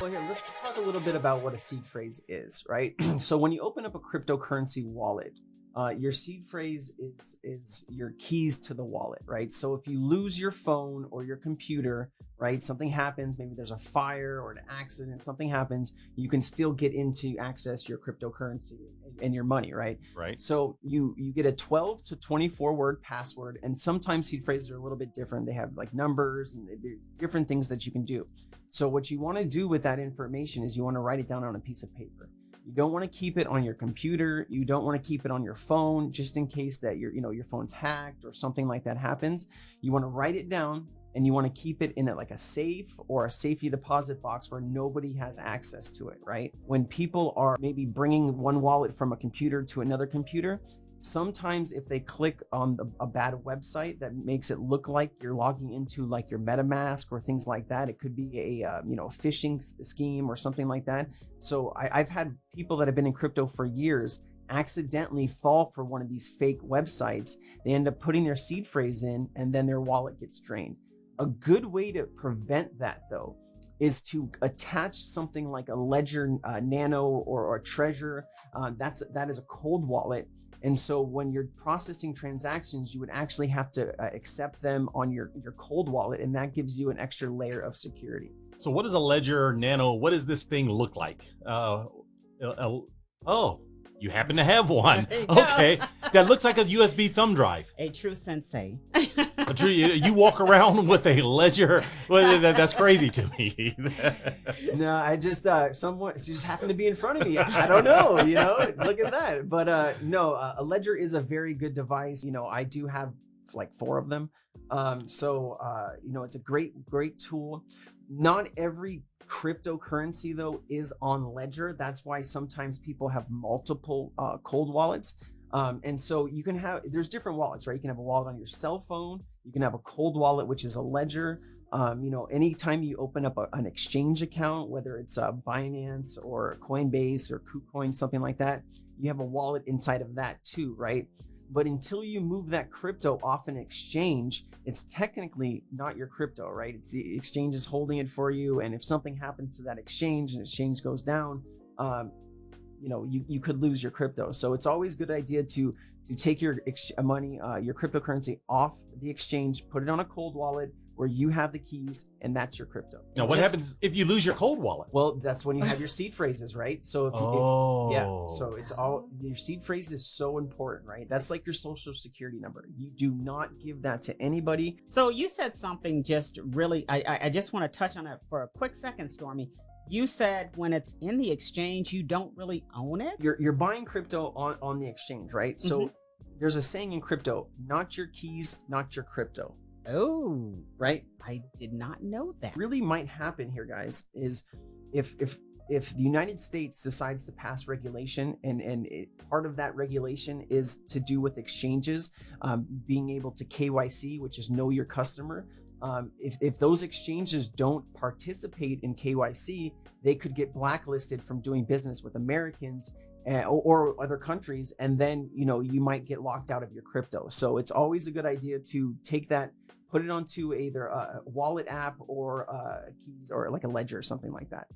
Well, here, let's talk a little bit about what a seed phrase is, right? So when you open up a cryptocurrency wallet, your seed phrase is your keys to the wallet, right? So if you lose your phone or your computer, right, something happens, maybe there's a fire or an accident, something happens, you can still get into access your cryptocurrency and your money, right? Right. So you get a 12 to 24 word password, and sometimes seed phrases are a little bit different. They have like numbers and different things that you can do. So what you want to do with that information is you want to write it down on a piece of paper. You don't want to keep it on your computer. You don't want to keep it on your phone, just in case that your phone's hacked or something like that happens. You want to write it down, and you want to keep it in like a safe or a safety deposit box where nobody has access to it, right? When people are maybe bringing one wallet from a computer to another computer, sometimes if they click on a bad website that makes it look like you're logging into like your MetaMask or things like that, it could be a phishing scheme or something like that. So I've had people that have been in crypto for years accidentally fall for one of these fake websites. They end up putting their seed phrase in, and then their wallet gets drained. A good way to prevent that, though, is to attach something like a Ledger Nano or a Treasure. That is a cold wallet. And so when you're processing transactions, you would actually have to accept them on your cold wallet, and that gives you an extra layer of security. So what is a Ledger Nano? What does this thing look like? Oh, you happen to have one. Okay. That looks like a USB thumb drive. A true sensei. You walk around with a Ledger. Well, that's crazy to me. No, I just someone just happened to be in front of me. I don't know, look at that. But no, a Ledger is a very good device. I do have like 4 of them. So it's a great tool. Not every cryptocurrency though is on Ledger. That's why sometimes people have multiple cold wallets. And so there's different wallets, right? You can have a wallet on your cell phone. You can have a cold wallet, which is a Ledger. Anytime you open up an exchange account, whether it's Binance or Coinbase or KuCoin, something like that, you have a wallet inside of that too, right? But until you move that crypto off an exchange, it's technically not your crypto, right? It's the exchange is holding it for you. And if something happens to that exchange and exchange goes down, you could lose your crypto. So it's always a good idea to take your money, your cryptocurrency off the exchange, put it on a cold wallet where you have the keys, and that's your crypto. Now, what happens if you lose your cold wallet? Well, that's when you have your seed phrases, right? So so it's all, your seed phrase is so important, right? That's like your social security number. You do not give that to anybody. So you said something just really, I just want to touch on it for a quick second, Stormy. You said when it's in the exchange, you don't really own it? You're buying crypto on the exchange, right? So there's a saying in crypto, not your keys, not your crypto. Oh, right. I did not know that. Really might happen here, guys, is if the United States decides to pass regulation and part of that regulation is to do with exchanges, being able to KYC, which is know your customer. If those exchanges don't participate in KYC, they could get blacklisted from doing business with Americans or other countries, and then you might get locked out of your crypto. So it's always a good idea to take that, put it onto either a wallet app or keys or like a Ledger or something like that.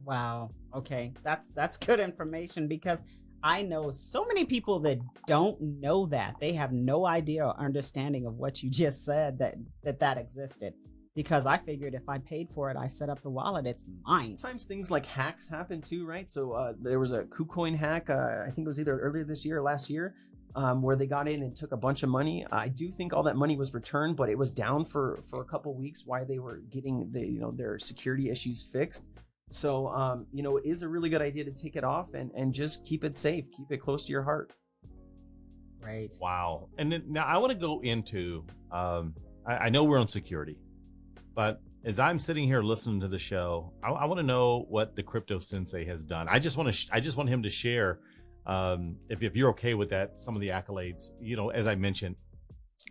Wow. Okay, that's good information, because I know so many people that don't know that. They have no idea or understanding of what you just said, that existed. Because I figured if I paid for it, I set up the wallet, it's mine. Sometimes things like hacks happen too, right? So there was a KuCoin hack, I think it was either earlier this year or last year, where they got in and took a bunch of money. I do think all that money was returned, but it was down for a couple of weeks while they were getting their security issues fixed. So, it is a really good idea to take it off and just keep it safe. Keep it close to your heart. Right. Wow. And then now I want to go into, I know we're on security, but as I'm sitting here listening to the show, I want to know what the Crypto Sensei has done. I just want him to share, if you're okay with that, some of the accolades. As I mentioned,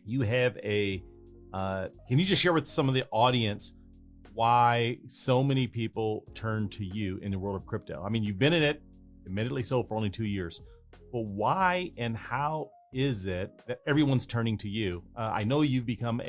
you have can you just share with some of the audience why so many people turn to you in the world of crypto? I mean, you've been in it, admittedly so, for only 2 years, but why and how is it that everyone's turning to you? I know you've become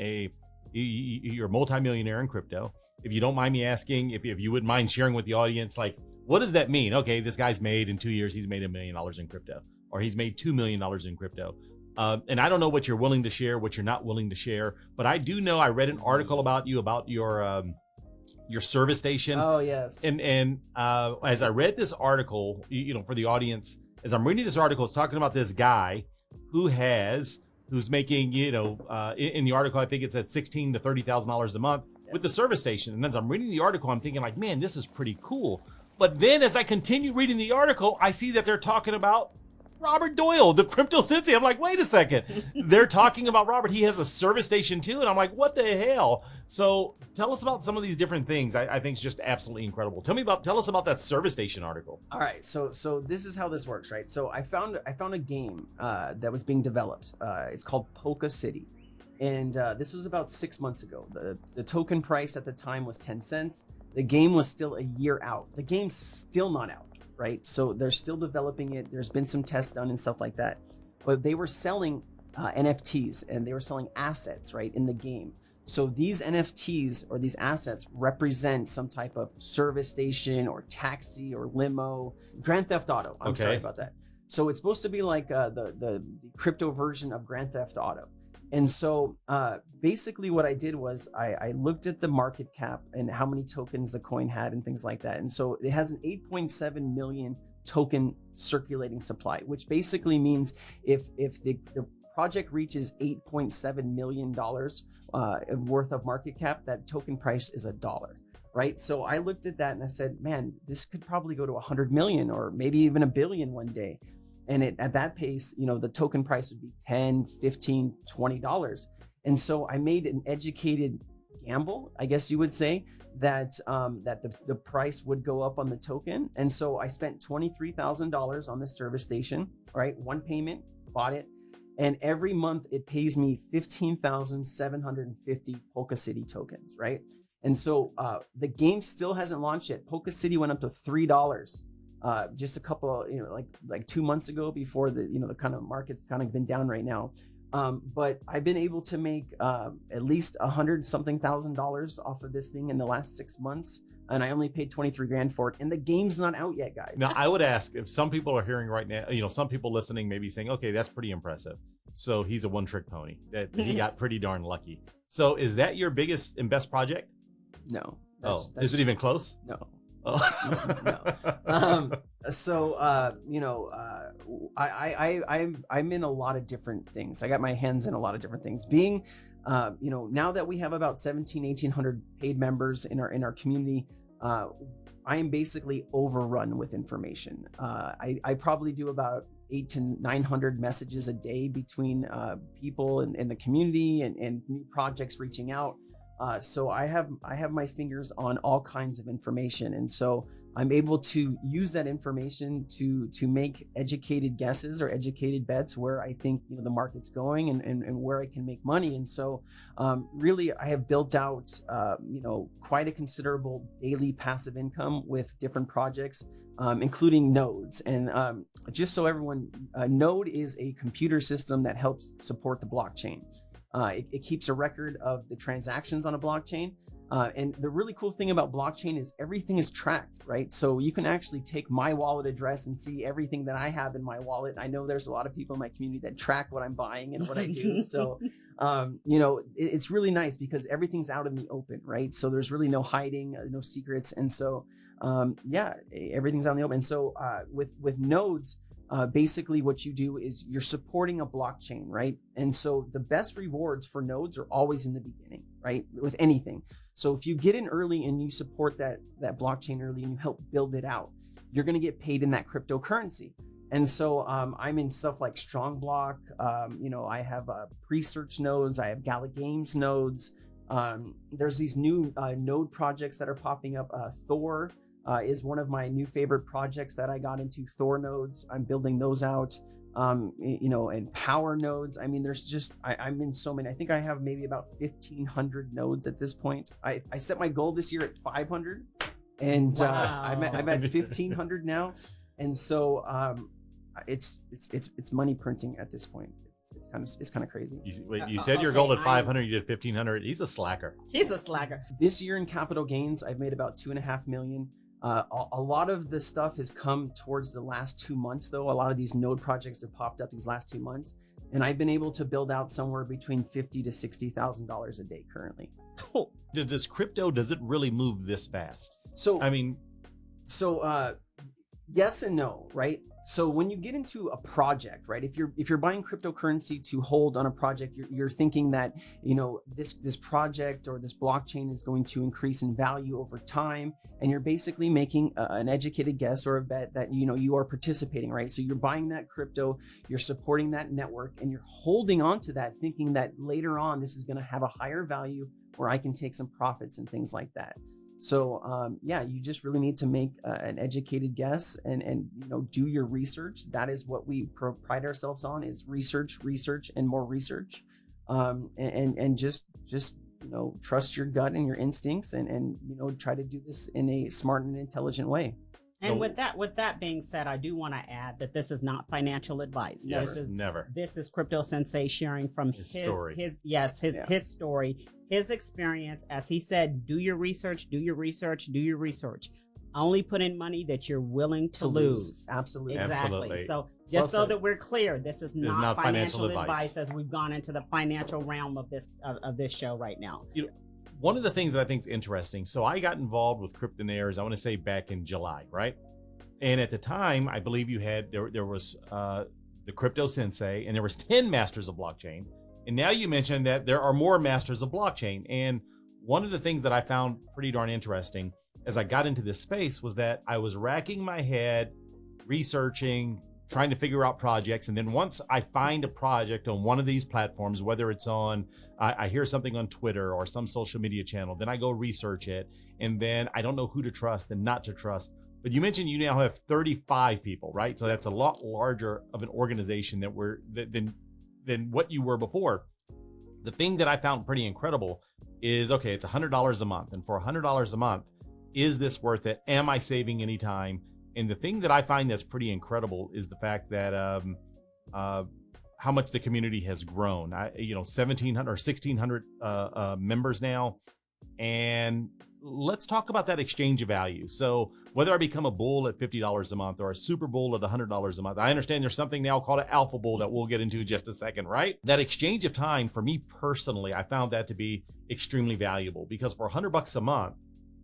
you're a multimillionaire in crypto. if you don't mind me asking, if you wouldn't mind sharing with the audience, like, what does that mean? Okay, this guy's made in 2 years, he's made $1 million in crypto, or he's made $2 million in crypto. And I don't know what you're willing to share, what you're not willing to share, but I do know I read an article about you, about your service station. Oh yes. And as I read this article, you know, for the audience, as I'm reading this article, it's talking about this guy who's making, you know, in the article, I think it's at $16,000 to $30,000 a month with the service station. And as I'm reading the article, I'm thinking like, man, this is pretty cool. But then as I continue reading the article, I see that they're talking about Robert Doyle, the Crypto Sensei. I'm like, wait a second. They're talking about Robert. He has a service station too. And I'm like, what the hell? So tell us about some of these different things. I think it's just absolutely incredible. Tell us about that service station article. All right. So this is how this works, right? So I found a game that was being developed. It's called PolkaCity. And this was about 6 months ago. The token price at the time was 10 cents. The game was still a year out. The game's still not out, right? So they're still developing it. There's been some tests done and stuff like that. But they were selling NFTs, and they were selling assets, right, in the game. So these NFTs or these assets represent some type of service station or taxi or limo. Grand Theft Auto. I'm sorry about that. So it's supposed to be like the crypto version of Grand Theft Auto. And so basically what I did was I looked at the market cap and how many tokens the coin had and things like that. And so it has an 8.7 million token circulating supply, which basically means if the project reaches $8.7 million worth of market cap, that token price is $1. Right. So I looked at that and I said, man, this could probably go to 100 million or maybe even $1 billion one day. And at that pace, you know, the token price would be $10, $15, $20. And so I made an educated gamble, I guess you would say, that the price would go up on the token. And so I spent $23,000 on the service station, right? One payment, bought it. And every month it pays me 15,750 PolkaCity tokens, right? And so the game still hasn't launched yet. PolkaCity went up to $3. Just a couple, you know, like 2 months ago, before the, you know, the kind of market's kind of been down right now. But I've been able to make at least $100-something thousand off of this thing in the last 6 months, and I only paid 23 grand for it. And the game's not out yet, guys. Now, I would ask, if some people are hearing right now, you know, some people listening may be saying, okay, that's pretty impressive. So he's a one-trick pony. That he got pretty darn lucky. So is that your biggest and best project? No. Is it even close? No. Oh. No. You know, I'm in a lot of different things. I got my hands in a lot of different things. Being, you know, now that we have about 1,800 paid members in our community, I am basically overrun with information. I probably do about 800 to 900 messages a day between people in the community and new projects reaching out. So I have my fingers on all kinds of information, and so I'm able to use that information to make educated guesses or educated bets where I think, you know, the market's going and where I can make money. And so really I have built out you know, quite a considerable daily passive income with different projects, including nodes. And just so everyone, node is a computer system that helps support the blockchain. It keeps a record of the transactions on a blockchain. And the really cool thing about blockchain is everything is tracked, right? So you can actually take my wallet address and see everything that I have in my wallet. I know there's a lot of people in my community that track what I'm buying and what I do. So, you know, it's really nice because everything's out in the open, right? So there's really no hiding, no secrets. And so, yeah, everything's out in the open. And so with nodes, basically what you do is you're supporting a blockchain, right? And so the best rewards for nodes are always in the beginning, right? With anything. So if you get in early and you support that blockchain early and you help build it out, you're going to get paid in that cryptocurrency. And so I'm in stuff like Strong Block. You know, I have pre-search nodes. I have Gala Games nodes. There's these new node projects that are popping up. Thor is one of my new favorite projects that I got into. Thor nodes. I'm building those out. You know, and power nodes. I mean, there's just, I'm in so many. I think I have maybe about 1,500 nodes at this point. I set my goal this year at 500, and Wow. I'm at 1,500 now. And so, it's money printing at this point. It's kind of crazy. You said your goal at 500, you did 1,500. He's a slacker. He's a slacker. This year in capital gains, I've made about 2.5 million. A lot of the stuff has come towards the last 2 months, though. A lot of these node projects have popped up these last 2 months, and I've been able to build out somewhere between $50,000 to $60,000 a day currently. Does crypto, does it really move this fast? So I mean, yes and no, right? So when you get into a project, right? If you're buying cryptocurrency to hold on a project, you're thinking that, you know, this project or this blockchain is going to increase in value over time, and you're basically making an educated guess or a bet that, you know, you are participating, right? So you're buying that crypto, you're supporting that network, and you're holding on to that, thinking that later on this is going to have a higher value where I can take some profits and things like that. So yeah, you just really need to make an educated guess and you know, do your research. That is what we pride ourselves on, is research, and more research, and just you know, trust your gut and your instincts, and you know, try to do this in a smart and intelligent way. And with that being said, I do want to add that this is not financial advice. Yes, never. This is Crypto Sensei sharing from his story, his story, his experience. As he said, do your research. Only put in money that you're willing to lose. Absolutely. Exactly. Absolutely. So just so that we're clear, this is not financial advice advice as we've gone into the financial realm of this show right now. You know, one of the things that I think is interesting, so I got involved with Cryptonairz, I want to say back in July, right? And at the time, I believe you had, there was the Crypto Sensei, and there was 10 masters of blockchain. And now you mentioned that there are more masters of blockchain. And one of the things that I found pretty darn interesting as I got into this space was that I was racking my head, researching, trying to figure out projects. And then once I find a project on one of these platforms, whether it's on, I hear something on Twitter or some social media channel, then I go research it. And then I don't know who to trust and not to trust. But you mentioned you now have 35 people, right? So that's a lot larger of an organization than what you were before. The thing that I found pretty incredible is, okay, it's $100 a month. And for $100 a month, is this worth it? Am I saving any time? And the thing that I find that's pretty incredible is the fact that how much the community has grown. 1,700 or 1,600 members now. And let's talk about that exchange of value. So whether I become a bull at $50 a month or a super bull at $100 a month, I understand there's something now called an alpha bull that we'll get into in just a second, right? That exchange of time, for me personally, I found that to be extremely valuable, because for $100 a month,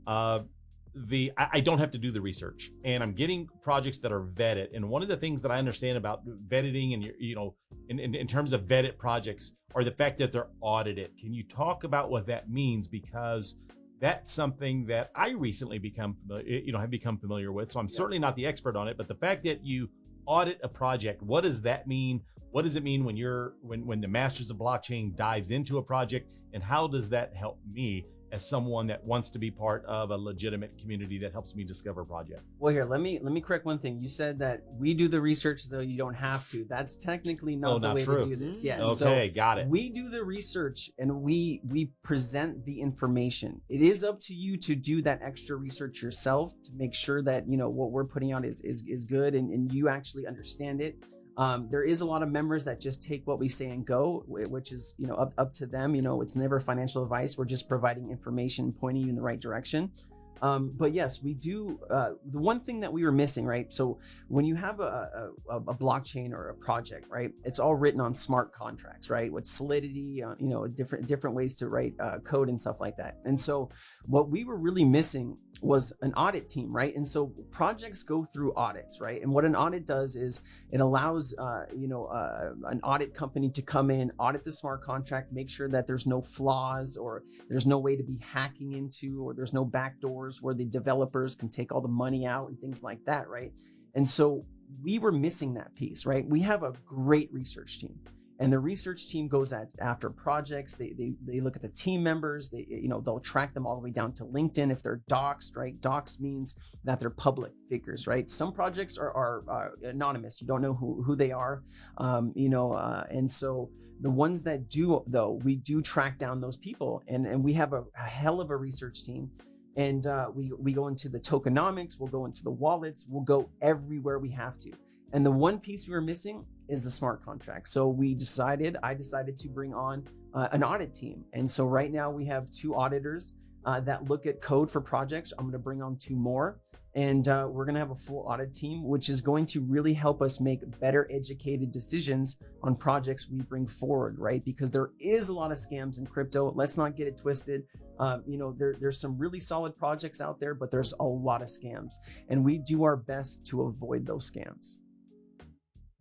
I don't have to do the research, and I'm getting projects that are vetted. And one of the things that I understand about vetting and, you know, in terms of vetted projects, are the fact that they're audited. Can you talk about what that means? Because that's something that I recently have become familiar with. So I'm certainly not the expert on it, but the fact that you audit a project, what does that mean? What does it mean when the Masters of Blockchain dives into a project, and how does that help me as someone that wants to be part of a legitimate community that helps me discover projects? Well, here, let me correct one thing. You said that we do the research, though you don't have to. That's technically not the way true. to do this. Yeah. Okay, so got it. We do the research and we present the information. It is up to you to do that extra research yourself to make sure that, you know, what we're putting out is good and you actually understand it. There is a lot of members that just take what we say and go, which is, you know, up to them. You know, it's never financial advice. We're just providing information, pointing you in the right direction. But yes, we do. The one thing that we were missing, right? So when you have a blockchain or a project, right, it's all written on smart contracts, right? With Solidity, you know, different ways to write code and stuff like that. And so what we were really missing was an audit team, right? And so projects go through audits, right? And what an audit does is it allows, an audit company to come in, audit the smart contract, make sure that there's no flaws or there's no way to be hacking into, or there's no backdoors where the developers can take all the money out and things like that, right? And so we were missing that piece, right? We have a great research team, and the research team goes after projects. They look at the team members. They'll track them all the way down to LinkedIn if they're doxed, right? Doxed means that they're public figures, right? Some projects are anonymous. You don't know who they are, and so the ones that do, though, we do track down those people, and we have a hell of a research team. And we go into the tokenomics, we'll go into the wallets, we'll go everywhere we have to. And the one piece we were missing is the smart contract. So I decided to bring on an audit team. And so right now we have 2 auditors that look at code for projects. I'm going to bring on 2 more. And we're going to have a full audit team, which is going to really help us make better educated decisions on projects we bring forward, right? Because there is a lot of scams in crypto. Let's not get it twisted. There's some really solid projects out there, but there's a lot of scams. And we do our best to avoid those scams.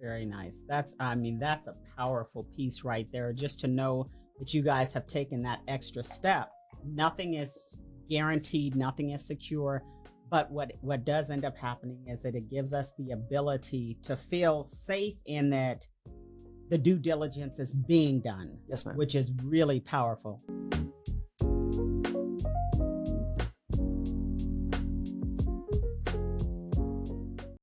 Very nice. That's a powerful piece right there. Just to know that you guys have taken that extra step. Nothing is guaranteed, nothing is secure. But what does end up happening is that it gives us the ability to feel safe in that the due diligence is being done. Yes, ma'am. Which is really powerful.